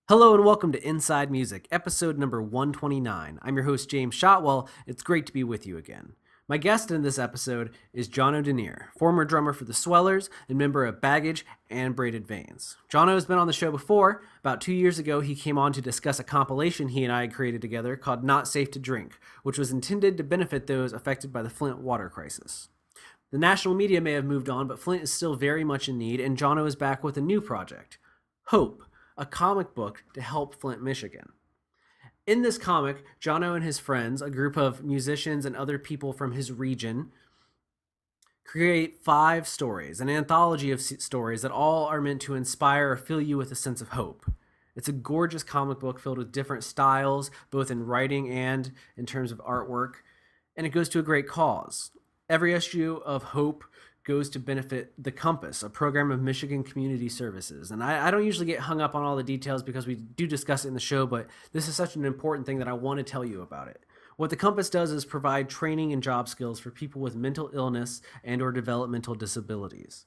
Hello and welcome to Inside Music, episode number 129. I'm your host, James Shotwell. It's great to be with you again. My guest in this episode is Jono Diener, former drummer for the Swellers and member of Baggage and Braided Veins. Jono has been on the show before. About 2 years ago, he came on to discuss a compilation he and I had created together called Not Safe to Drink, which was intended to benefit those affected by the Flint water crisis. The national media may have moved on, but Flint is still very much in need, and Jono is back with a new project, Hope, a comic book to help Flint, Michigan. In this comic, Jono and his friends, a group of musicians and other people from his region, create 5 stories, an anthology of stories that all are meant to inspire or fill you with a sense of hope. It's a gorgeous comic book filled with different styles, both in writing and in terms of artwork, and it goes to a great cause. Every issue of Hope goes to benefit the Compass, a program of Michigan Community Services. And I don't usually get hung up on all the details because we do discuss it in the show, but this is such an important thing that I want to tell you about it. What the Compass does is provide training and job skills for people with mental illness and or developmental disabilities.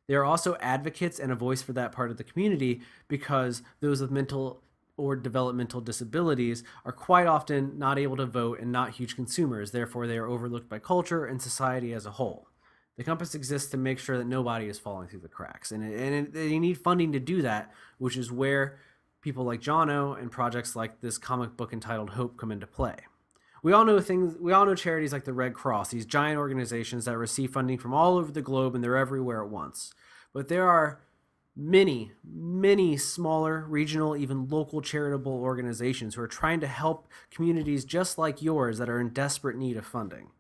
They are also advocates and a voice for that part of the community because those with mental or developmental disabilities are quite often not able to vote and not huge consumers. Therefore, they are overlooked by culture and society as a whole. The Compass exists to make sure that nobody is falling through the cracks. And you need funding to do that, which is where people like Jono and projects like this comic book entitled Hope come into play. We all know charities like the Red Cross, these giant organizations that receive funding from all over the globe and they're everywhere at once. But there are many, many smaller, regional, even local charitable organizations who are trying to help communities just like yours that are in desperate need of funding.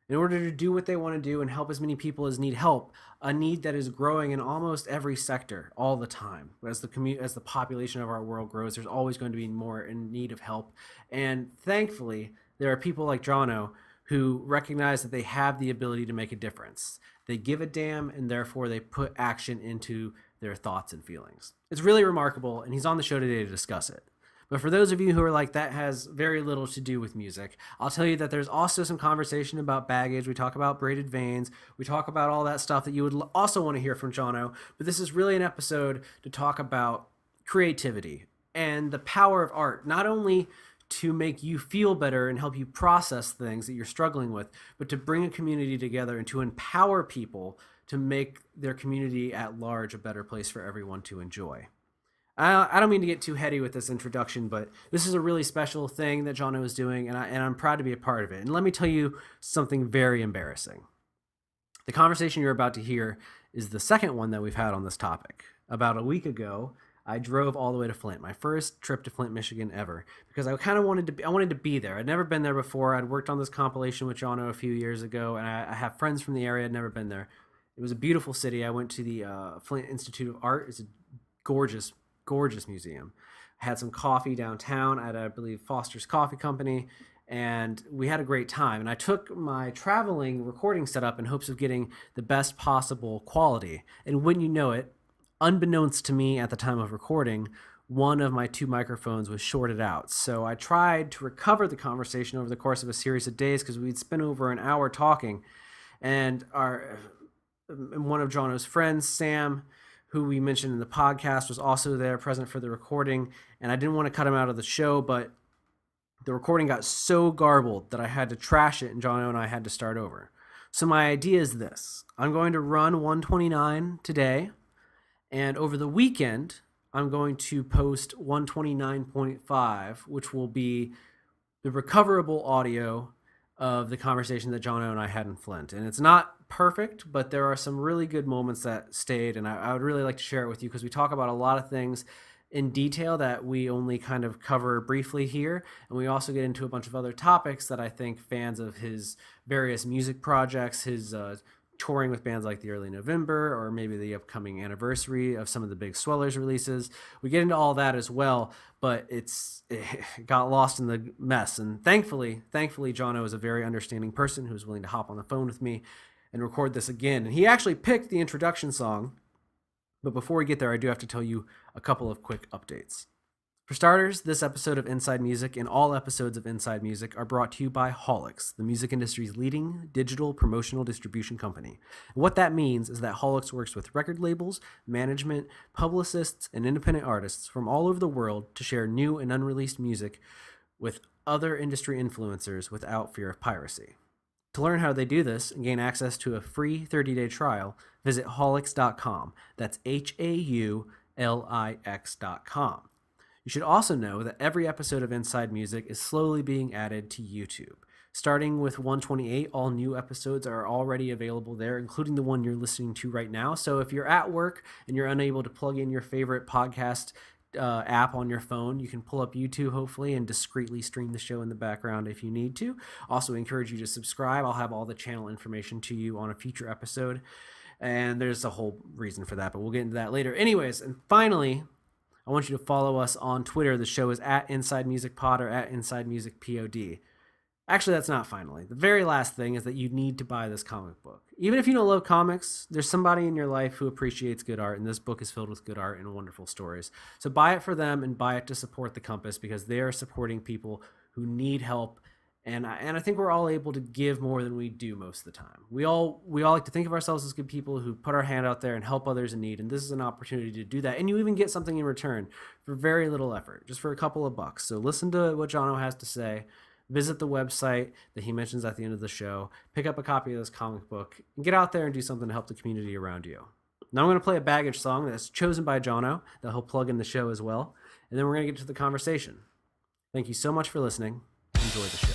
In order to do what they want to do and help as many people as need help, a need that is growing in almost every sector all the time. As the population of our world grows, there's always going to be more in need of help. And thankfully, there are people like Jono who recognize that they have the ability to make a difference. They give a damn, and therefore they put action into their thoughts and feelings. It's really remarkable, and he's on the show today to discuss it. But for those of you who are like, that has very little to do with music, I'll tell you that there's also some conversation about Baggage. We talk about Braided Veins. We talk about all that stuff that you would also want to hear from Jono. But this is really an episode to talk about creativity and the power of art, not only to make you feel better and help you process things that you're struggling with, but to bring a community together and to empower people to make their community at large a better place for everyone to enjoy. I don't mean to get too heady with this introduction, but this is a really special thing that Jono is doing, and I'm proud to be a part of it. And let me tell you something very embarrassing. The conversation you're about to hear is the second one that we've had on this topic. About a week ago, I drove all the way to Flint, my first trip to Flint, Michigan ever, because I kind of wanted to be there. I'd never been there before. I'd worked on this compilation with Jono a few years ago, and I have friends from the area. I'd never been there. It was a beautiful city. I went to the Flint Institute of Art. It's a gorgeous museum. I had some coffee downtown at, I believe, Foster's Coffee Company, and we had a great time. And I took my traveling recording setup in hopes of getting the best possible quality. And wouldn't you know it, unbeknownst to me at the time of recording, one of my 2 microphones was shorted out. So I tried to recover the conversation over the course of a series of days because we'd spent over an hour talking. And one of Jono's friends, Sam, who we mentioned in the podcast, was also there present for the recording. And I didn't want to cut him out of the show, but the recording got so garbled that I had to trash it, and Jono and I had to start over. So my idea is this. I'm going to run 129 today, and over the weekend, I'm going to post 129.5, which will be the recoverable audio of the conversation that Jono and I had in Flint. And it's not perfect, but there are some really good moments that stayed, and I would really like to share it with you because we talk about a lot of things in detail that we only kind of cover briefly here, and we also get into a bunch of other topics that I think fans of his various music projects, his touring with bands like the Early November, or maybe the upcoming anniversary of some of the big Swellers releases. We get into all that as well, but it got lost in the mess. And thankfully, Jono is a very understanding person who's willing to hop on the phone with me and record this again. And he actually picked the introduction song. But before we get there, I do have to tell you a couple of quick updates. For starters, this episode of Inside Music and all episodes of Inside Music are brought to you by Holix, the music industry's leading digital promotional distribution company. And what that means is that Holix works with record labels, management, publicists, and independent artists from all over the world to share new and unreleased music with other industry influencers without fear of piracy. To learn how they do this and gain access to a free 30-day trial, visit Holix.com. That's HAULIX.com. You should also know that every episode of Inside Music is slowly being added to YouTube. Starting with 128, all new episodes are already available there, including the one you're listening to right now. So if you're at work and you're unable to plug in your favorite podcast app on your phone, you can pull up YouTube, hopefully, and discreetly stream the show in the background if you need to. Also encourage you to subscribe. I'll have all the channel information to you on a future episode. And there's a whole reason for that, but we'll get into that later. Anyways, and finally, I want you to follow us on Twitter. The show is at Inside Music Pod or at Inside Music POD. Actually, that's not finally. The very last thing is that you need to buy this comic book. Even if you don't love comics, there's somebody in your life who appreciates good art, and this book is filled with good art and wonderful stories. So buy it for them and buy it to support the Compass, because they are supporting people who need help. And I think we're all able to give more than we do most of the time. We all like to think of ourselves as good people who put our hand out there and help others in need. And this is an opportunity to do that. And you even get something in return for very little effort, just for a couple of bucks. So listen to what Jono has to say. Visit the website that he mentions at the end of the show. Pick up a copy of this comic book and get out there and do something to help the community around you. Now I'm going to play a baggage song that's chosen by Jono that he'll plug in the show as well. And then we're going to get to the conversation. Thank you so much for listening. Enjoy the show.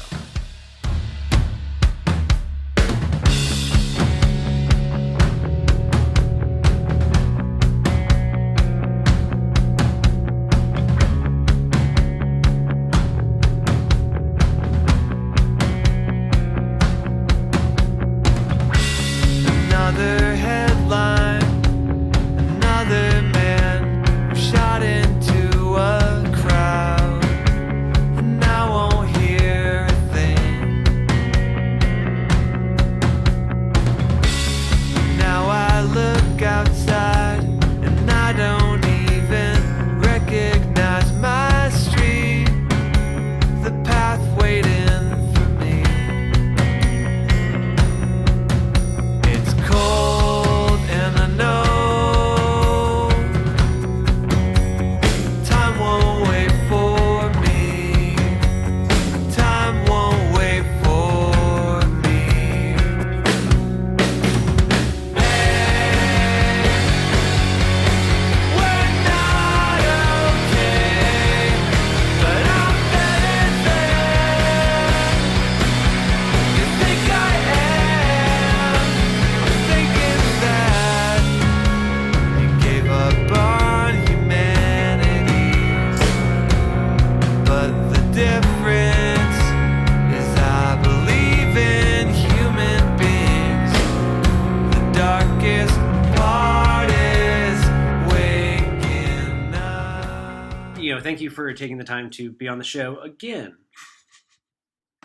Thank you for taking the time to be on the show again.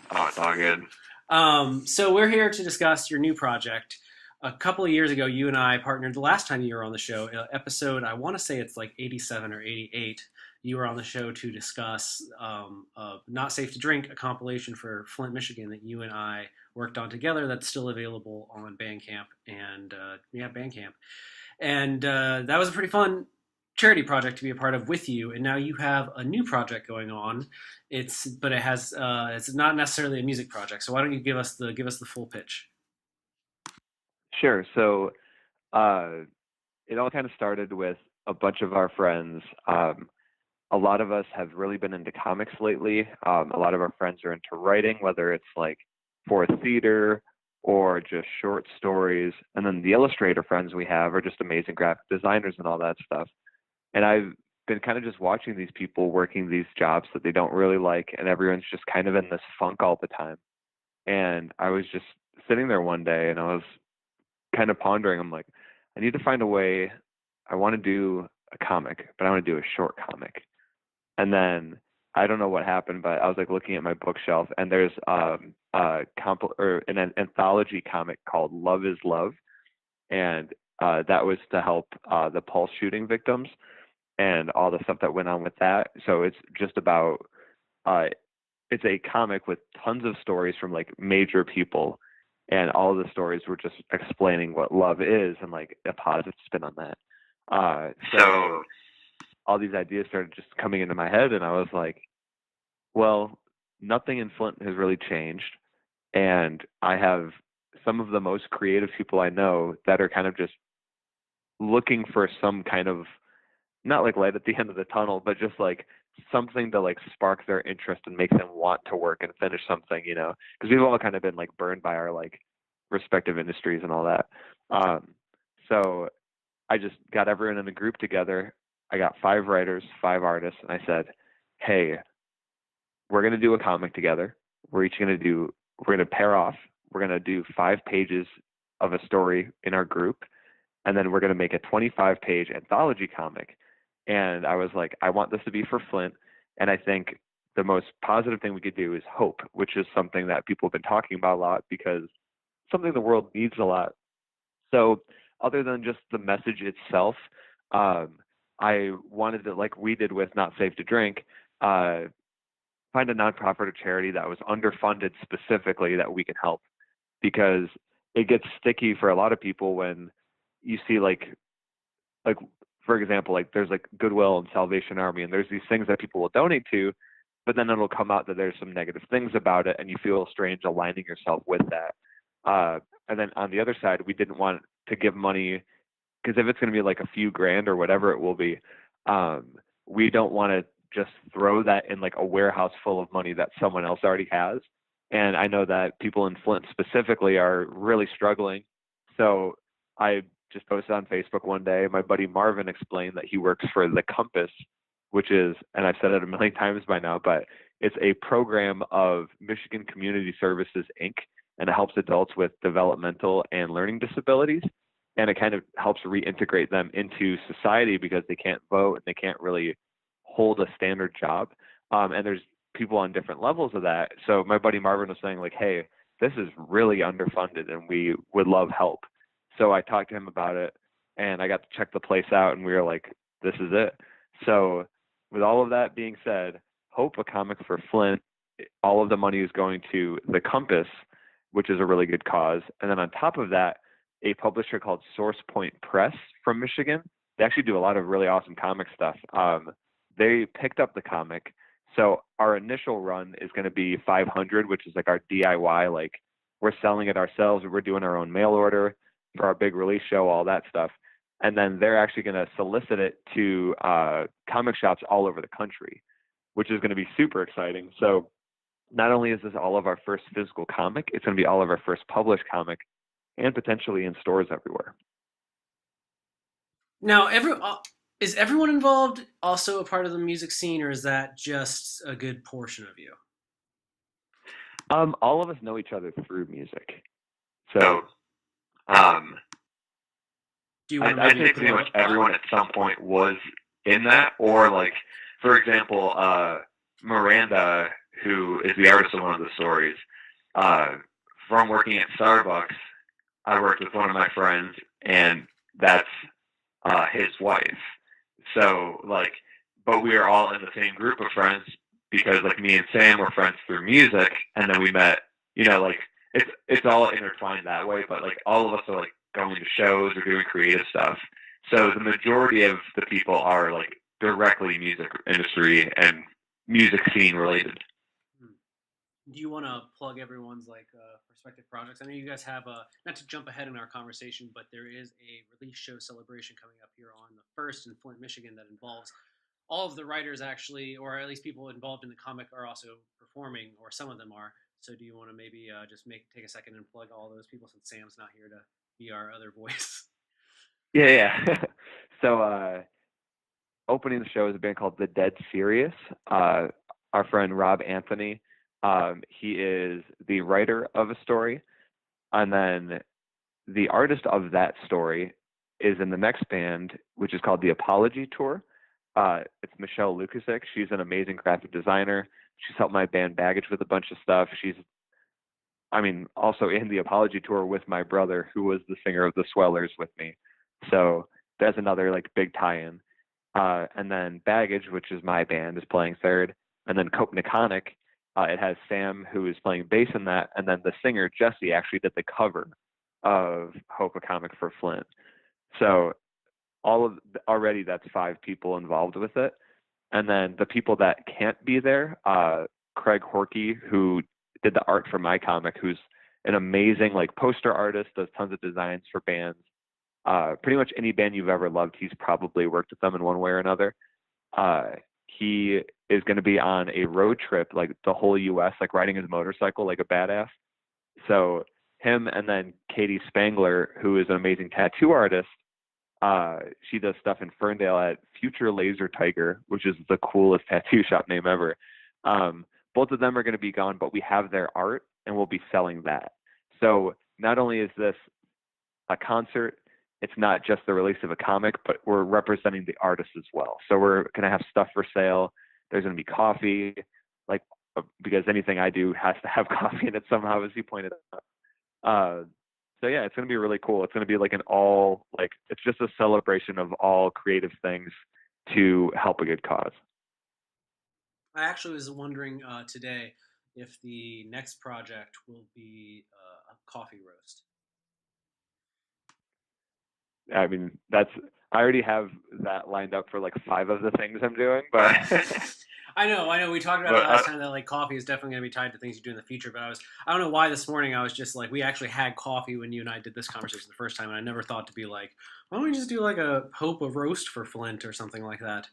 Oh, it's all good. So we're here to discuss your new project. A couple of years ago, you and I partnered the last time you were on the show, episode, I want to say it's like 87 or 88. You were on the show to discuss Not Safe to Drink, a compilation for Flint, Michigan that you and I worked on together that's still available on Bandcamp and Bandcamp. And that was a pretty fun charity project to be a part of with you, and now you have a new project going on. It's not necessarily a music project. So why don't you give us the full pitch? Sure. So it all kind of started with a bunch of our friends. A lot of us have really been into comics lately. A lot of our friends are into writing, whether it's like for theater or just short stories. And then the illustrator friends we have are just amazing graphic designers and all that stuff. And I've been kind of just watching these people working these jobs that they don't really like, and everyone's just kind of in this funk all the time. And I was just sitting there one day and I was kind of pondering, I'm like, I need to find a way. I want to do a comic, but I want to do a short comic. And then I don't know what happened, but I was like looking at my bookshelf, and there's an anthology comic called Love is Love. And that was to help the Pulse shooting victims. and all the stuff that went on with that. So it's just about uh, it's a comic with tons of stories from like major people, and all of the stories were just explaining what love is and like a positive spin on that. So all these ideas started just coming into my head, and I was like, well, nothing in Flint has really changed, and I have some of the most creative people I know that are kind of just looking for some kind of, not like light at the end of the tunnel, but just like something to like spark their interest and make them want to work and finish something, because we've all kind of been like burned by our like respective industries and all that. So I just got everyone in a group together. I got 5 writers, 5 artists, and I said, hey, we're going to do a comic together. We're going to pair off. We're going to do 5 pages of a story in our group, and then we're going to make a 25-page anthology comic. And I was like, I want this to be for Flint. And I think the most positive thing we could do is hope, which is something that people have been talking about a lot because something the world needs a lot. So other than just the message itself, I wanted to, like we did with Not Safe to Drink, uh, find a nonprofit or charity that was underfunded specifically that we can help, because it gets sticky for a lot of people when you see like for example, like there's like Goodwill and Salvation Army, and there's these things that people will donate to, but then it'll come out that there's some negative things about it, and you feel strange aligning yourself with that. And then on the other side, we didn't want to give money, because if it's going to be like a few grand or whatever it will be, um, we don't want to just throw that in like a warehouse full of money that someone else already has. And I know that people in Flint specifically are really struggling. So I just posted on Facebook one day. My buddy Marvin explained that he works for the Compass, which is, and I've said it a million times by now, but it's a program of Michigan Community Services, Inc., and it helps adults with developmental and learning disabilities. And it kind of helps reintegrate them into society because they can't vote and they can't really hold a standard job. And there's people on different levels of that. So my buddy Marvin was saying like, hey, this is really underfunded and we would love help. So I talked to him about it, and I got to check the place out, and we were like, this is it. So with all of that being said, Hope, a comic for Flint, all of the money is going to the Compass, which is a really good cause. And then on top of that, a publisher called Source Point Press from Michigan, they actually do a lot of really awesome comic stuff. They picked up the comic. So our initial run is going to be 500, which is like our DIY, like we're selling it ourselves. We're doing our own mail order for our big release show, all that stuff. And then they're actually going to solicit it to comic shops all over the country, which is going to be super exciting. So not only is this all of our first physical comic, it's going to be all of our first published comic, and potentially in stores everywhere. Now, is everyone involved also a part of the music scene, or is that just a good portion of you? All of us know each other through music. So um, Do you want to I'd maybe say pretty much everyone at some point was in that, or like, for example, Miranda, who is the artist of one of the stories, uh, from working at Starbucks, I worked with one of my friends, and that's his wife. So like, but we are all in the same group of friends because like me and Sam were friends through music, and then we met. Like it's all intertwined that way. But like all of us are like going to shows or doing creative stuff. So the majority of the people are like directly music industry and music scene related. do you want to plug everyone's prospective projects? I know you guys have not to jump ahead in our conversation, but there is a release show celebration coming up here on the first in Flint, Michigan, that involves all of the writers actually, or at least people involved in the comic, are also performing, or some of them are. So do you want to maybe just take a second and plug all those people since Sam's not here to be our other voice? Yeah. So opening the show is a band called The Dead Serious. Our friend Rob Anthony, he is the writer of a story, and then the artist of that story is in the next band, which is called the Apology Tour. It's Michelle Lukasik. She's an amazing graphic designer. She's helped my band Baggage with a bunch of stuff. Also in the Apology Tour with my brother, who was the singer of the Swellers with me. So that's another like big tie-in. And then Baggage, which is my band, is playing third. And then Cope Niconic, it has Sam, who is playing bass in that. And then the singer, Jesse, actually did the cover of Hope a Comic for Flint. So already that's 5 people involved with it. And then the people that can't be there, Craig Horkey, who did the art for my comic, who's an amazing like poster artist, does tons of designs for bands. Pretty much any band you've ever loved, he's probably worked with them in one way or another. He is going to be on a road trip, like the whole U.S., like riding his motorcycle like a badass. So him and then Katie Spangler, who is an amazing tattoo artist, she does stuff in Ferndale at Future Laser Tiger, which is the coolest tattoo shop name ever. Both of them are going to be gone, but we have their art and we'll be selling that. So not only is this a concert, it's not just the release of a comic, but we're representing the artist as well. So we're going to have stuff for sale. There's going to be coffee, like because anything I do has to have coffee in it somehow, as you pointed out. So yeah, it's going to be really cool. It's going to be like it's just a celebration of all creative things to help a good cause. I actually was wondering today if the next project will be a coffee roast. I mean, I already have that lined up for like 5 of the things I'm doing, but I know. We talked about it last time that like coffee is definitely going to be tied to things you do in the future. But I don't know why this morning I was just like, we actually had coffee when you and I did this conversation the first time, and I never thought to be like, why don't we just do like a Hope of roast for Flint or something like that?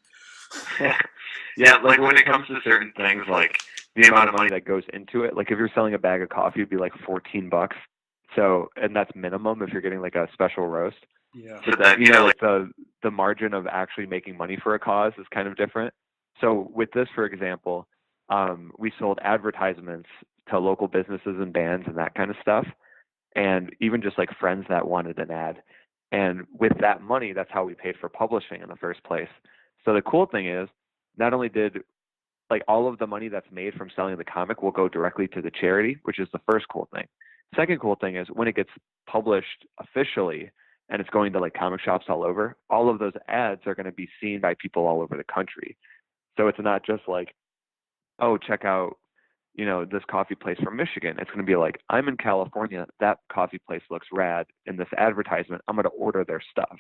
Yeah, like when it comes to certain things, like the amount of money that goes into it, like if you're selling a bag of coffee, it'd be like $14. So, and that's minimum if you're getting like a special roast. Yeah. So that like the margin of actually making money for a cause is kind of different. So with this, for example, we sold advertisements to local businesses and bands and that kind of stuff, and even just like friends that wanted an ad. And with that money, that's how we paid for publishing in the first place. So the cool thing is, not only did like all of the money that's made from selling the comic will go directly to the charity, which is the first cool thing. Second cool thing is when it gets published officially and it's going to like comic shops all over, all of those ads are going to be seen by people all over the country. So it's not just like, oh, check out, this coffee place from Michigan. It's going to be like, I'm in California. That coffee place looks rad. In this advertisement, I'm going to order their stuff,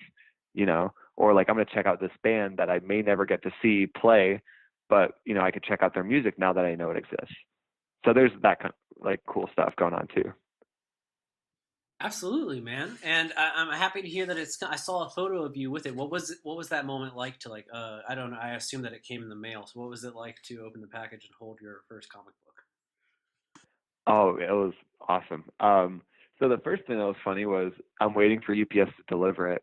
or like I'm going to check out this band that I may never get to see play, but I could check out their music now that I know it exists. So there's that kind of like cool stuff going on too. Absolutely, man. And I'm happy to hear that it's. I saw a photo of you with it. What was it? What was that moment like to like? I don't know. I assume that it came in the mail. So what was it like to open the package and hold your first comic book? Oh, it was awesome. So the first thing that was funny was I'm waiting for UPS to deliver it,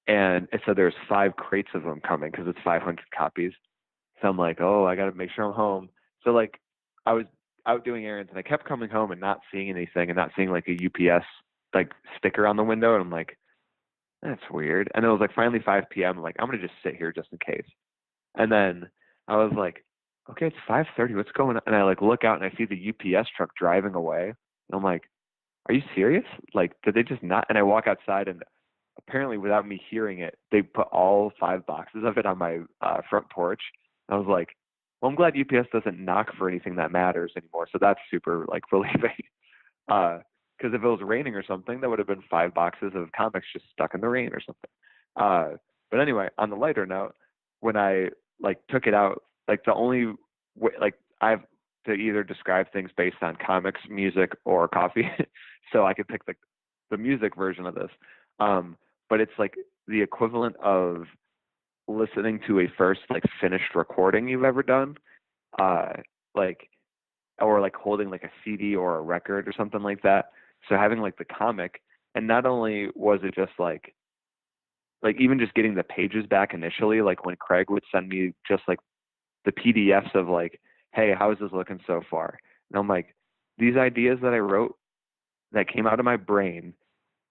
and it said there's 5 crates of them coming because it's 500 copies. So I'm like, oh, I got to make sure I'm home. So like, I was out doing errands, and I kept coming home and not seeing anything, and not seeing like a UPS like sticker on the window, and I'm like, that's weird. And it was like finally 5 p.m. I'm like, I'm gonna just sit here just in case. And then I was like, okay, it's 5:30. What's going on? And I like look out and I see the UPS truck driving away. And I'm like, are you serious? Like, did they just not? And I walk outside, and apparently, without me hearing it, they put all 5 boxes of it on my front porch. I was like, well, I'm glad UPS doesn't knock for anything that matters anymore. So that's super like relieving. Because if it was raining or something, that would have been 5 boxes of comics just stuck in the rain or something. But anyway, on the lighter note, when I like took it out, like the only way, like I have to either describe things based on comics, music, or coffee. So I could pick the music version of this. But it's like the equivalent of listening to a first like finished recording you've ever done, uh, like or like holding like a CD or a record or something like that. So having like the comic, and not only was it just like even just getting the pages back initially, like when Craig would send me just like the PDFs of like, hey, how is this looking so far? And I'm like, these ideas that I wrote that came out of my brain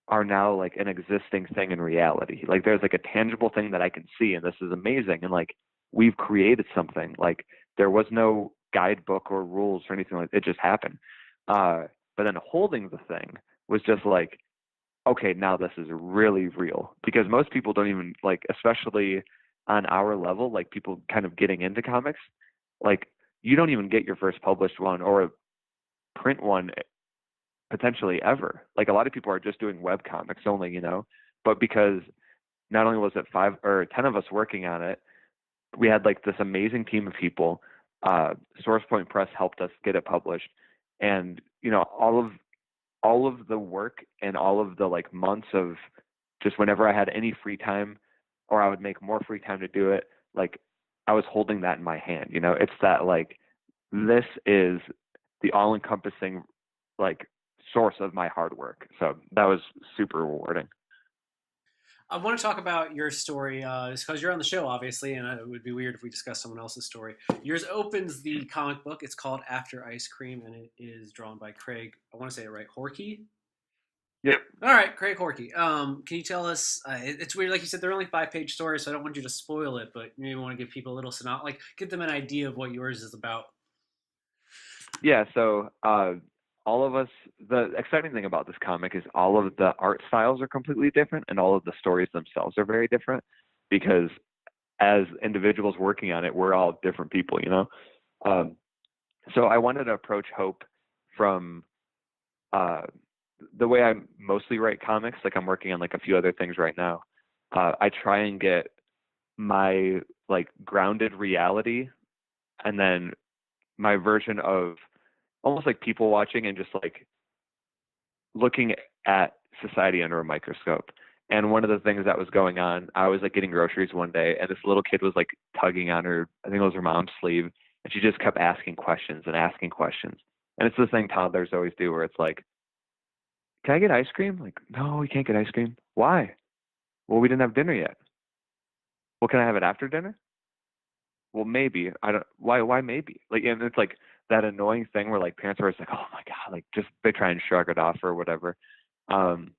are now like an existing thing in reality. Like there's like a tangible thing that I can see, and this is amazing. And like we've created something. Like there was no guidebook or rules or anything like it just happened. But then holding the thing was just like, okay, now this is really real because most people don't even like, especially on our level, like people kind of getting into comics, like you don't even get your first published one or a print one potentially ever. Like a lot of people are just doing web comics only, but because not only was it 5 or 10 of us working on it, we had like this amazing team of people. SourcePoint Press helped us get it published, and all of the work and all of the like months of just whenever I had any free time, or I would make more free time to do it, like I was holding that in my hand. It's that like this is the all-encompassing like source of my hard work. So that was super rewarding. I want to talk about your story just because you're on the show, obviously, and it would be weird if we discussed someone else's story. Yours opens the comic book. It's called After Ice Cream, and it is drawn by Craig. I want to say it right, Horkey. Yep. All right, Craig Horkey. Can you tell us? It's weird, like you said, they're only 5-page stories, so I don't want you to spoil it, but maybe want to give people a little synopsis, like give them an idea of what yours is about. Yeah. So all of us, the exciting thing about this comic is all of the art styles are completely different, and all of the stories themselves are very different because as individuals working on it, we're all different people. Um, so I wanted to approach Hope from uh, the way I mostly write comics. Like I'm working on like a few other things right now. I try and get my like grounded reality, and then my version of almost like people watching and just like looking at society under a microscope. And one of the things that was going on, I was like getting groceries one day, and this little kid was like tugging on her, I think it was her mom's sleeve, and she just kept asking questions and asking questions. And it's the thing toddlers always do, where it's like, "Can I get ice cream?" Like, "No, we can't get ice cream." "Why?" "Well, we didn't have dinner yet." "Well, can I have it after dinner?" "Well, maybe." "I don't. Why maybe?" Like, and it's like that annoying thing where like parents are always like, "Oh my god," like just they try and shrug it off or whatever. Um,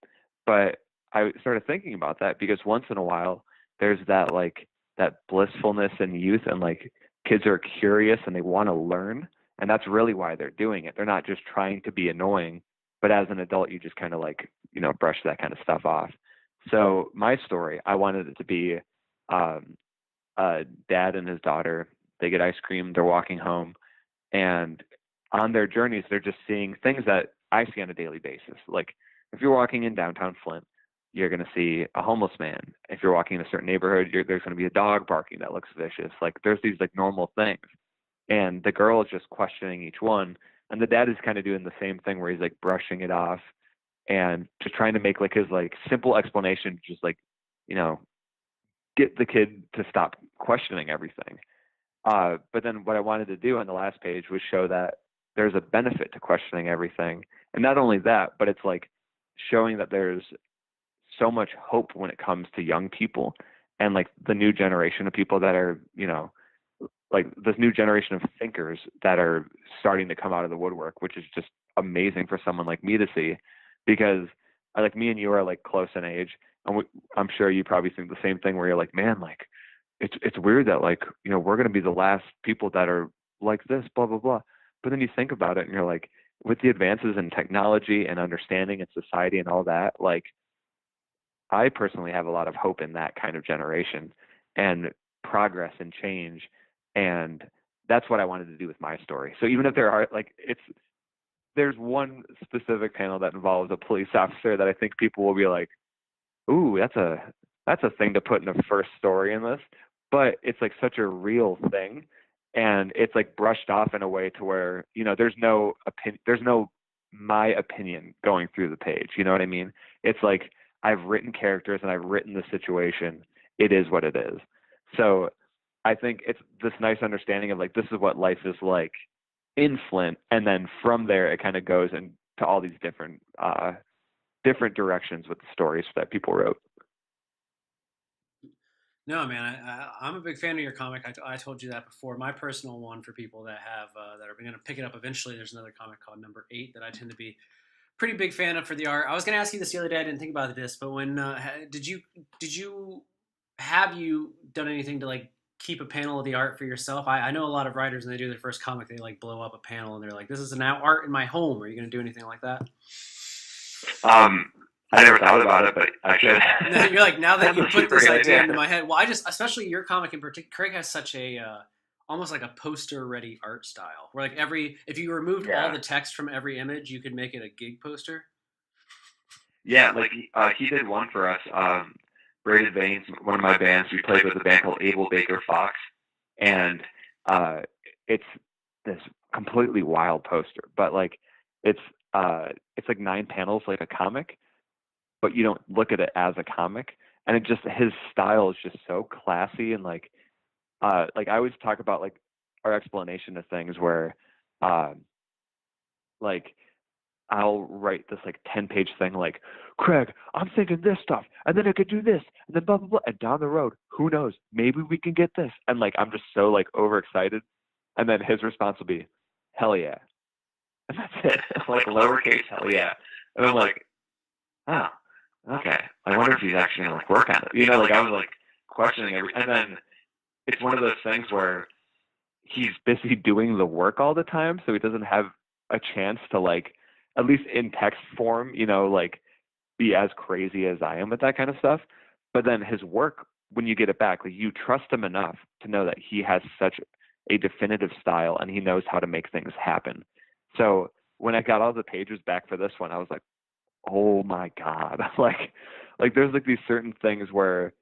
but I started thinking about that because once in a while there's that like that blissfulness in youth, and like kids are curious and they want to learn, and that's really why they're doing it. They're not just trying to be annoying, but as an adult you just kind of like brush that kind of stuff off. So my story, I wanted it to be um, a dad and his daughter. They get ice cream. They're walking home, and on their journeys, they're just seeing things that I see on a daily basis. Like if you're walking in downtown Flint, you're going to see a homeless man. If you're walking in a certain neighborhood, there's going to be a dog barking that looks vicious. Like there's these like normal things, and the girl is just questioning each one, and the dad is kind of doing the same thing where he's like brushing it off and just trying to make like his like simple explanation, just like you know get the kid to stop questioning everything. But then what I wanted to do on the last page was show that there's a benefit to questioning everything. And not only that, but it's like showing that there's so much hope when it comes to young people and like the new generation of people that are, like this new generation of thinkers that are starting to come out of the woodwork, which is just amazing for someone like me to see because like me and you are like close in age. And I'm sure you probably think the same thing where you're like, man, like, it's weird that like we're going to be the last people that are like this blah blah blah, but then you think about it and you're like with the advances in technology and understanding in society and all that, like I personally have a lot of hope in that kind of generation and progress and change, and that's what I wanted to do with my story. So even if there are like there's one specific panel that involves a police officer that I think people will be like, ooh, that's a thing to put in the first story in this. But it's like such a real thing, and it's like brushed off in a way to where there's no opinion, there's no my opinion going through the page. You know what I mean? It's like I've written characters and I've written the situation. It is what it is. So I think it's this nice understanding of like this is what life is like in Flint, and then from there it kind of goes into all these different directions with the stories that people wrote. No, man, I'm a big fan of your comic. I told you that before. My personal one for people that have that are going to pick it up eventually. There's another comic called Number Eight that I tend to be pretty big fan of for the art. I was going to ask you this the other day. I didn't think about this, but when did you have you done anything to like keep a panel of the art for yourself? I know a lot of writers when they do their first comic, they like blow up a panel and they're like, "This is an art in my home." Are you going to do anything like that? Um, I never thought about it, but I should. You're like, now that That's you a put super this good idea idea. into my head, well, especially your comic in particular, Craig has such a almost like a poster ready art style, where like if you removed all Yeah. the text from every image, you could make it a gig poster. Yeah, like he did one for us. Braided Veins, one of my bands, we played with a band called Abel Baker Fox, and uh, it's this completely wild poster, but like it's it's like 9 panels, like a comic, but you don't look at it as a comic, and it just his style is just so classy and like I always talk about like our explanation of things where uh, like I'll write this like 10-page thing like, Craig, I'm thinking this stuff, and then I could do this, and then blah blah blah, and down the road, who knows? Maybe we can get this, and like I'm just so like overexcited, and then his response will be, hell yeah, and that's it, like lowercase hell yeah, and I'm like, oh, okay, I wonder if he's actually gonna like work on it, like I was like questioning and then it's one of those things where he's busy doing the work all the time, so he doesn't have a chance to like, at least in text form, like be as crazy as I am with that kind of stuff. But then his work, when you get it back, like you trust him enough to know that he has such a definitive style and he knows how to make things happen. So when I got all the pages back for this one, I was like, oh my God. like there's like these certain things where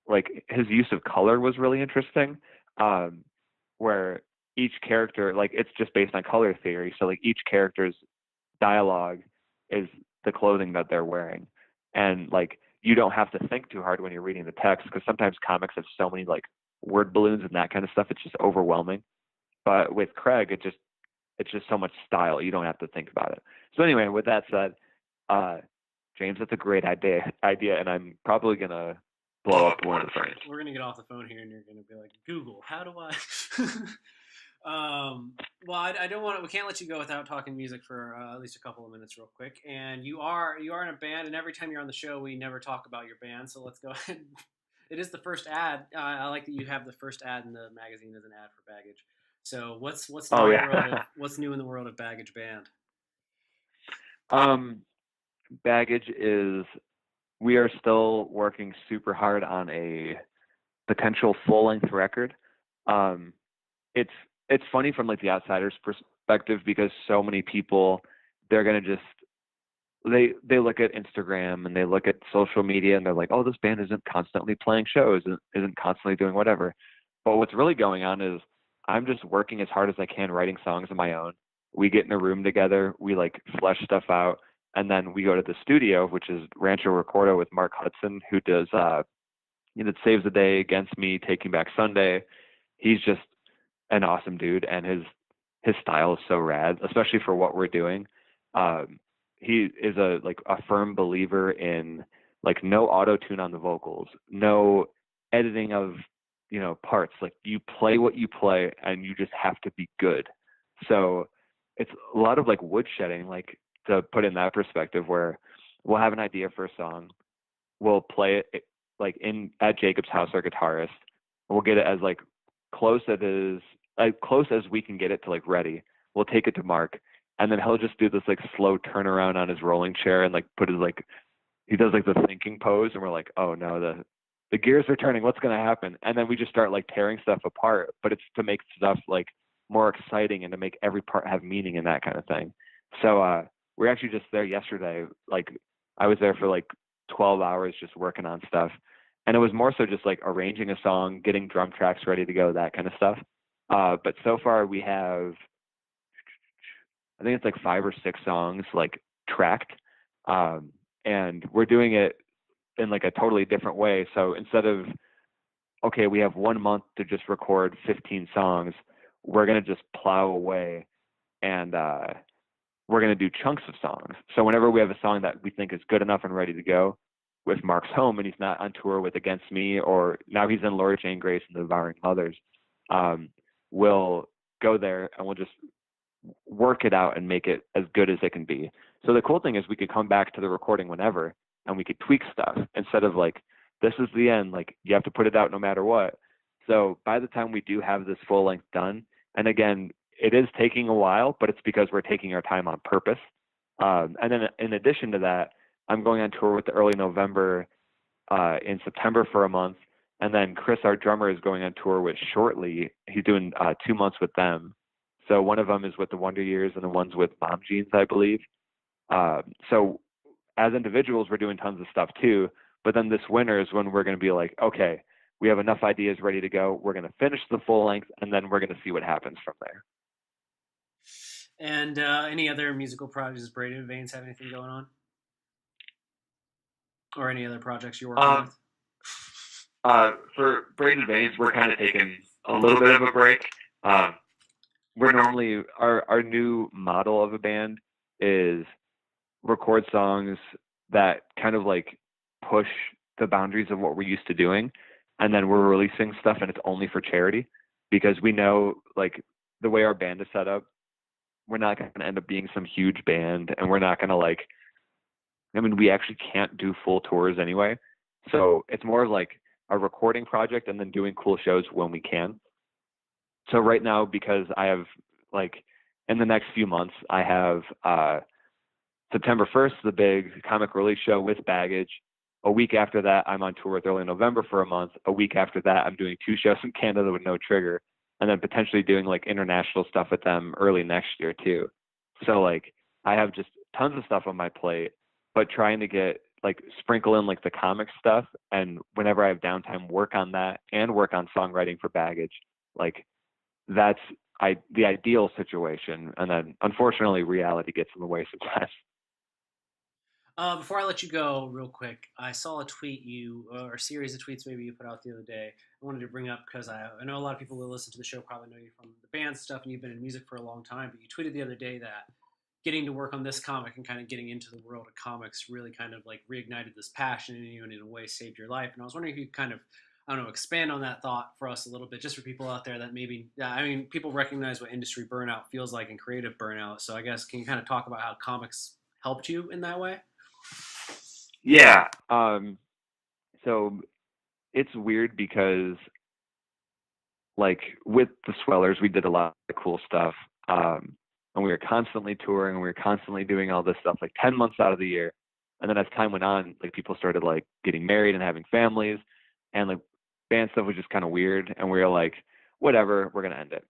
like his use of color was really interesting. Um, where each character, like it's just based on color theory. So like each character's dialogue is the clothing that they're wearing. And like you don't have to think too hard when you're reading the text because sometimes comics have so many like word balloons and that kind of stuff. It's just overwhelming. But with Craig, it's just so much style. You don't have to think about it. So anyway, with that said, uh, James, that's a great idea, and I'm probably gonna blow up one of the frames. We're gonna get off the phone here, and you're gonna be like, Google, how do I? Well, I don't want to. We can't let you go without talking music for at least a couple of minutes, real quick. And you are in a band, and every time you're on the show, we never talk about your band. So let's go ahead. It is the first ad. I like that you have the first ad in the magazine as an ad for Baggage. So what's new in the world of what's new in the world of Baggage Band? Baggage is we are still working super hard on a potential full length record. Um, it's it's funny from like the outsider's perspective because so many people they're gonna just they look at Instagram and they look at social media and they're like, oh, this band isn't constantly playing shows, isn't constantly doing whatever. But what's really going on is I'm just working as hard as I can writing songs of my own. We get in a room together, we like flesh stuff out, and then we go to the studio, which is Rancho Recordo with Mark Hudson, who does Saves the Day, Against Me, Taking Back Sunday. He's just an awesome dude, and his style is so rad, especially for what we're doing. Um, he is a firm believer in like no auto tune on the vocals, no editing of parts. Like you play what you play, and you just have to be good. So it's a lot of like woodshedding, like to put in that perspective, where we'll have an idea for a song, we'll play it like in at Jacob's house, our guitarist. We'll get it as like close close as we can get it to like ready. We'll take it to Mark, and then he'll just do this like slow turnaround on his rolling chair and like put his like he does like the thinking pose, and we're like, oh no, the gears are turning. What's gonna happen? And then we just start like tearing stuff apart. But it's to make stuff like more exciting and to make every part have meaning and that kind of thing. So we're actually just there yesterday. Like I was there for like 12 hours just working on stuff. And it was more so just like arranging a song, getting drum tracks ready to go, that kind of stuff. But so far we have, I think it's like 5 or 6 songs like tracked. And we're doing it in like a totally different way. So instead of, okay, we have 1 month to just record 15 songs, we're going to just plow away and we're going to do chunks of songs. So whenever we have a song that we think is good enough and ready to go, with Mark's home and he's not on tour with Against Me, or now he's in Laura Jane Grace and the Devouring Mothers, we'll go there and we'll just work it out and make it as good as it can be. So the cool thing is we could come back to the recording whenever and we could tweak stuff instead of like, this is the end, like you have to put it out no matter what. So by the time we do have this full length done, and again, it is taking a while, but it's because we're taking our time on purpose. And then in addition to that, I'm going on tour with the Early November in September for a month, and then Chris, our drummer, is going on tour with shortly. He's doing 2 months with them. So one of them is with the Wonder Years, and the one's with Mom Jeans, I believe. So as individuals, we're doing tons of stuff too. But then this winter is when we're going to be like, okay, we have enough ideas ready to go. We're going to finish the full length, and then we're going to see what happens from there. And any other musical projects? Does Braided Veins have anything going on, or any other projects you're working Um, with? for Braden Veins, we're kind of taking a little bit of a break. Um, we're normally our new model of a band is record songs that kind of like push the boundaries of what we're used to doing, and then we're releasing stuff and it's only for charity because we know like the way our band is set up, we're not going to end up being some huge band, and we're not going to like. I mean, we actually can't do full tours anyway, so it's more of like a recording project and then doing cool shows when we can. So right now, because I have like in the next few months, I have September 1st, the big comic release show with Baggage. A week after that, I'm on tour with Early November for a month. A week after that, I'm doing 2 shows in Canada with No Trigger, and then potentially doing like international stuff with them early next year too. So like I have just tons of stuff on my plate, but trying to get like sprinkle in like the comic stuff, and whenever I have downtime, work on that and work on songwriting for Baggage. Like that's the ideal situation, and then unfortunately reality gets in the way sometimes. Before I let you go, real quick, I saw a tweet or a series of tweets maybe you put out the other day. I wanted to bring up because I know a lot of people who listen to the show probably know you from the band stuff and you've been in music for a long time. But you tweeted the other day that getting to work on this comic and kind of getting into the world of comics really kind of like reignited this passion in you and in a way saved your life. And I was wondering if you could kind of, I don't know, expand on that thought for us a little bit, just for people out there that maybe, I mean, people recognize what industry burnout feels like and creative burnout. So I guess can you kind of talk about how comics helped you in that way? Yeah. So it's weird because like with the Swellers, we did a lot of cool stuff. And we were constantly touring and we were constantly doing all this stuff like 10 months out of the year. And then as time went on, like people started like getting married and having families, and like band stuff was just kind of weird. And we were like, whatever, we're going to end it.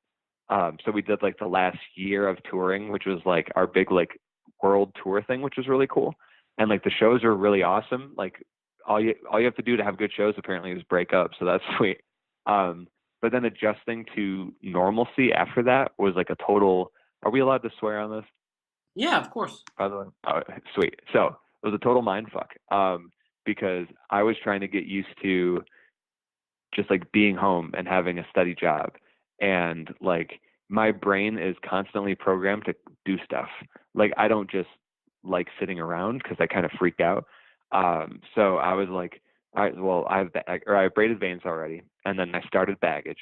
So we did like the last year of touring, which was like our big like world tour thing, which was really cool. And like the shows are really awesome. Like all you have to do to have good shows apparently is break up. So that's sweet. Um, but then adjusting to normalcy after that was like a total. Are we allowed to swear on this? Yeah, of course. By the way, oh, sweet. So it was a total mind fuck. Because I was trying to get used to just like being home and having a steady job, and like my brain is constantly programmed to do stuff. Like I don't just like sitting around because I kind of freak out. So I was like, I have braided veins already, and then I started Baggage,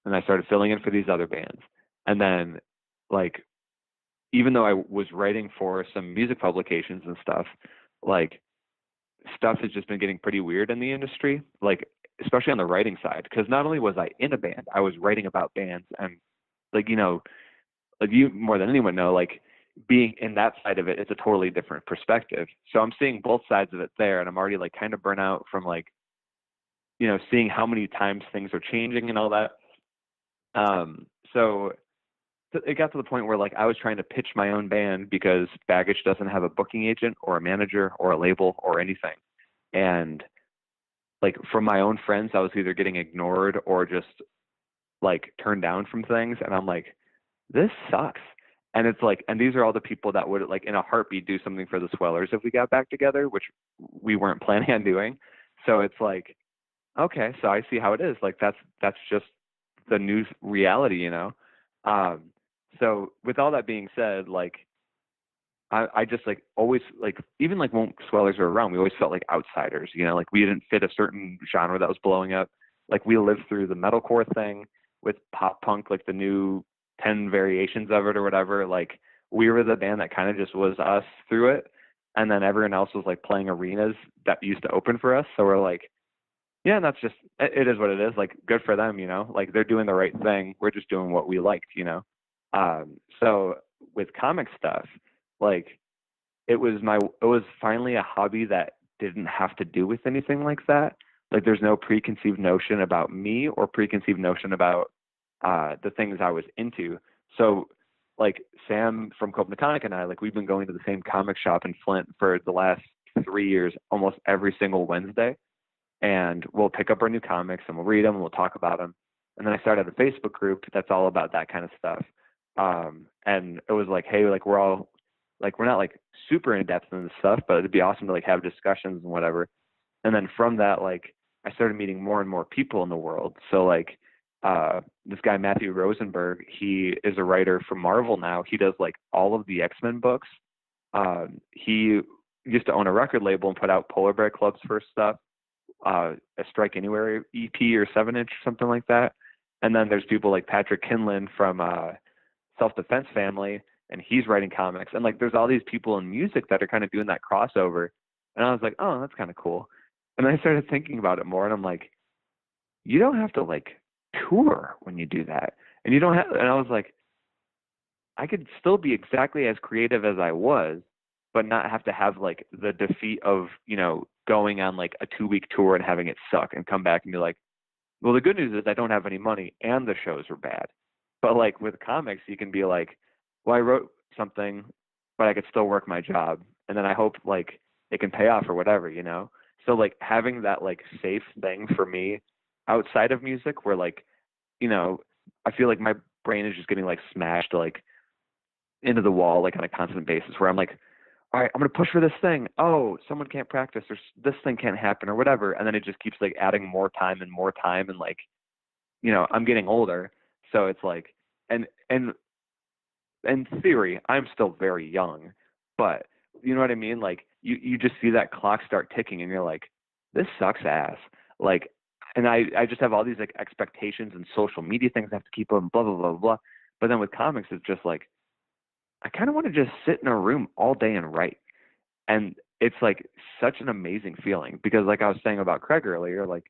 and I started filling in for these other bands, and then like even though I was writing for some music publications and stuff, like stuff has just been getting pretty weird in the industry, like especially on the writing side. Because not only was I in a band, I was writing about bands, and like like you more than anyone know, like being in that side of it, it's a totally different perspective. So I'm seeing both sides of it there, and I'm already like kind of burnt out from like seeing how many times things are changing and all that. So it got to the point where like I was trying to pitch my own band because Baggage doesn't have a booking agent or a manager or a label or anything. And like from my own friends, I was either getting ignored or just like turned down from things. And I'm like, this sucks. And it's like, and these are all the people that would like in a heartbeat do something for the Swellers if we got back together, which we weren't planning on doing. So it's like, okay, so I see how it is. Like that's just the new reality. Um, so with all that being said, like I just like always like even like when Swellers were around, we always felt like outsiders. Like we didn't fit a certain genre that was blowing up. Like we lived through the metalcore thing with pop punk, like the new 10 variations of it or whatever. Like we were the band that kind of just was us through it, and then everyone else was like playing arenas that used to open for us. So we're like, yeah, and that's just it is what it is. Like good for them. Like they're doing the right thing. We're just doing what we liked. So with comic stuff, like it was finally a hobby that didn't have to do with anything like that. Like there's no preconceived notion about me or preconceived notion about the things I was into. So like Sam from Copenhagen and I, like we've been going to the same comic shop in Flint for the last 3 years, almost every single Wednesday. And we'll pick up our new comics and we'll read them and we'll talk about them. And then I started a Facebook group that's all about that kind of stuff. And it was like, hey, like we're all like we're not like super in depth in this stuff, but it'd be awesome to like have discussions and whatever. And then from that, like I started meeting more and more people in the world. So like this guy Matthew Rosenberg, he is a writer for Marvel now. He does like all of the X-Men books. He used to own a record label and put out Polar Bear Club's first stuff, a Strike Anywhere EP or 7-inch or something like that. And then there's people like Patrick Kinlan from Self Defense Family, and he's writing comics. And like there's all these people in music that are kind of doing that crossover. And I was like, oh, that's kind of cool. And then I started thinking about it more, and I'm like, you don't have to like tour when you do that. And you don't have, and I was like, I could still be exactly as creative as I was, but not have to have like the defeat of, you know, going on like a 2-week tour and having it suck and come back and be like, well, the good news is I don't have any money and the shows were bad. But like with comics, you can be like, well, I wrote something, but I could still work my job. And then I hope like it can pay off or whatever, you know? So like having that like safe thing for me outside of music where like, you know, I feel like my brain is just getting like smashed like into the wall like on a constant basis where I'm like, all right, I'm going to push for this thing. Oh, someone can't practice or this thing can't happen or whatever. And then it just keeps like adding more time and more time. And like, you know, I'm getting older. So it's like, and in theory, I'm still very young, but you know what I mean? Like you just see that clock start ticking and you're like, this sucks ass. Like, and I just have all these like expectations and social media things I have to keep up and blah, blah, blah, blah. But then with comics, it's just like, I kind of want to just sit in a room all day and write. And it's like such an amazing feeling because like I was saying about Craig earlier, like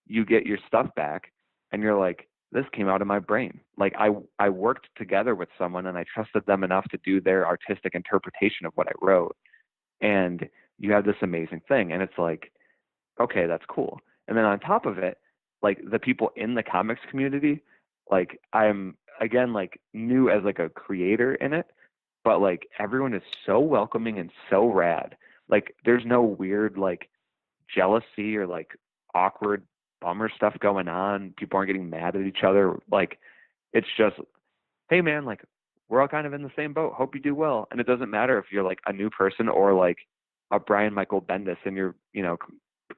you get your stuff back and you're like, this came out of my brain. Like I worked together with someone and I trusted them enough to do their artistic interpretation of what I wrote. And you have this amazing thing. And it's like, okay, that's cool. And then on top of it, like the people in the comics community, like I'm again like new as like a creator in it, but like everyone is so welcoming and so rad. Like there's no weird like jealousy or like awkward bummer stuff going on. People aren't getting mad at each other. Like it's just, hey man, like we're all kind of in the same boat. Hope you do well. And it doesn't matter if you're like a new person or like a Brian Michael Bendis and you're, you know,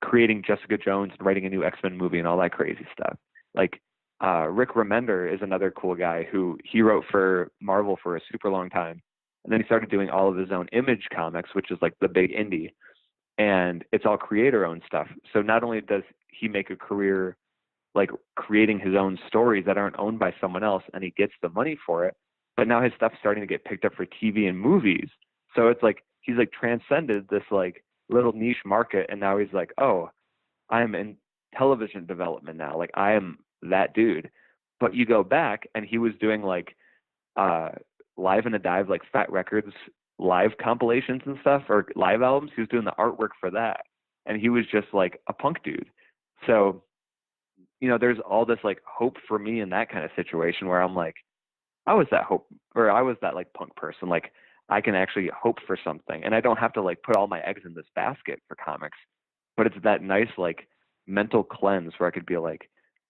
creating Jessica Jones and writing a new X-Men movie and all that crazy stuff. Like Rick Remender is another cool guy who he wrote for Marvel for a super long time. And then he started doing all of his own Image comics, which is like the big indie. And it's all creator owned stuff. So not only does he make a career like creating his own stories that aren't owned by someone else and he gets the money for it, but now his stuff's starting to get picked up for TV and movies. So it's like he's like transcended this like little niche market and now he's like, oh, I'm in television development now. Like I am that dude. But you go back and he was doing like uh Live in a Dive, like Fat Records live compilations and stuff or live albums. He was doing the artwork for that. And he was just like a punk dude. So, you know, there's all this like hope for me in that kind of situation where I'm like, I was that hope or I was that like punk person. Like I can actually hope for something and I don't have to like put all my eggs in this basket for comics, but it's that nice like mental cleanse where I could be like,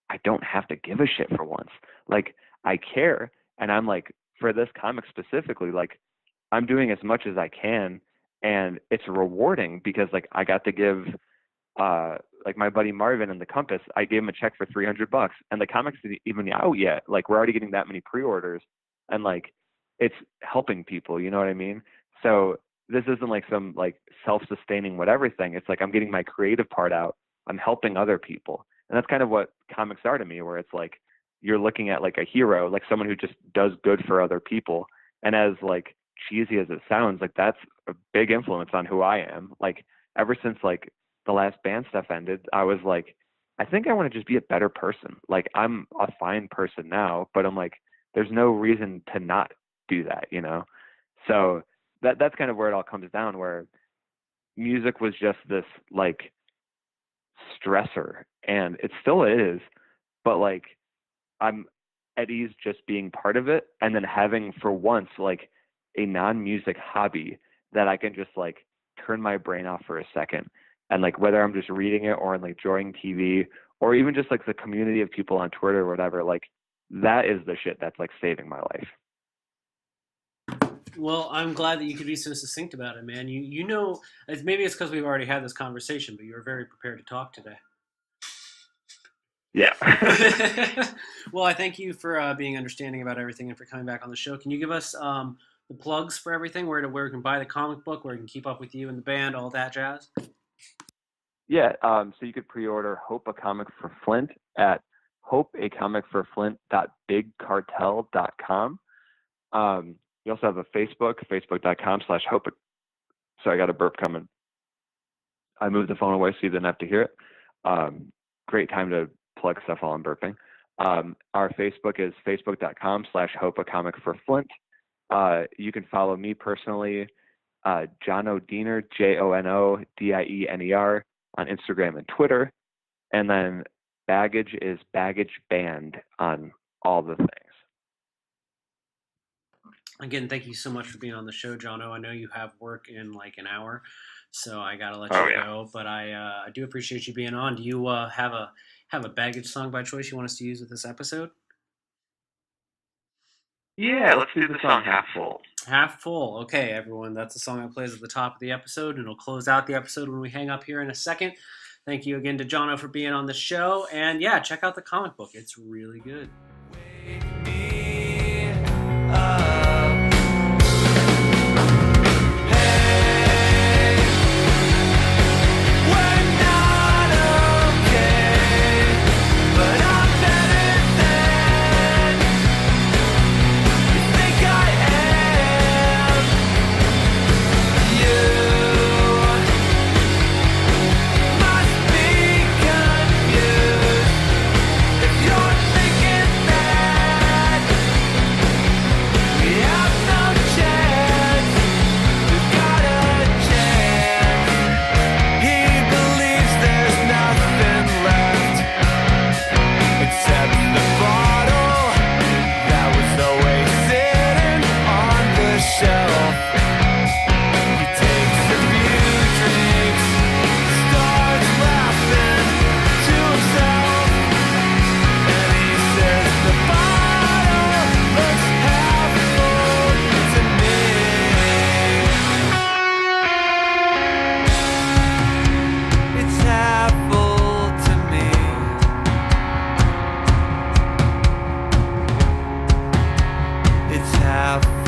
I don't have to give a shit for once. Like I care. And I'm like, for this comic specifically, like I'm doing as much as I can and it's rewarding because like I got to give like my buddy Marvin in the Compass, I gave him a check for $300 and the comics isn't even out yet. Like we're already getting that many pre-orders and like it's helping people, you know what I mean? So this isn't like some like self-sustaining whatever thing. It's like I'm getting my creative part out. I'm helping other people. And that's kind of what comics are to me, where it's like you're looking at like a hero, like someone who just does good for other people. And as like cheesy as it sounds, like that's a big influence on who I am. Like ever since like the last band stuff ended, I was like, I think I want to just be a better person. Like I'm a fine person now, but I'm like, there's no reason to not do that, you know? So that's kind of where it all comes down, where music was just this like stressor, and it still is, but like I'm at ease just being part of it, and then having for once like a non-music hobby that I can just like turn my brain off for a second, and like whether I'm just reading it or like enjoying TV or even just like the community of people on Twitter or whatever, like that is the shit that's like saving my life. Well, I'm glad that you could be so succinct about it, man. You know, maybe it's because we've already had this conversation, but you were very prepared to talk today. Yeah. Well, I thank you for being understanding about everything and for coming back on the show. Can you give us the plugs for everything, where we can buy the comic book, where we can keep up with you and the band, all that jazz? Yeah, so you could pre-order Hope a Comic for Flint at hopeacomicforflint.bigcartel.com. You also have a Facebook, facebook.com/hope. Sorry, I got a burp coming. I moved the phone away so you didn't have to hear it. Great time to plug stuff while I'm burping. Our Facebook is facebook.com/hopeacomicforflint. You can follow me personally, Jono Diener, JONODIENER, on Instagram and Twitter. And then Baggage is Baggage Band on all the things. Again, thank you so much for being on the show, Jono. I know you have work in like an hour, so I gotta let you go. But I do appreciate you being on. Do you have a Baggage song by choice you want us to use with this episode? Yeah, let's do the song Half Full. Half Full. Okay, everyone, that's the song that plays at the top of the episode, and it'll close out the episode when we hang up here in a second. Thank you again to Jono for being on the show, and yeah, check out the comic book. It's really good. Wake me up. Half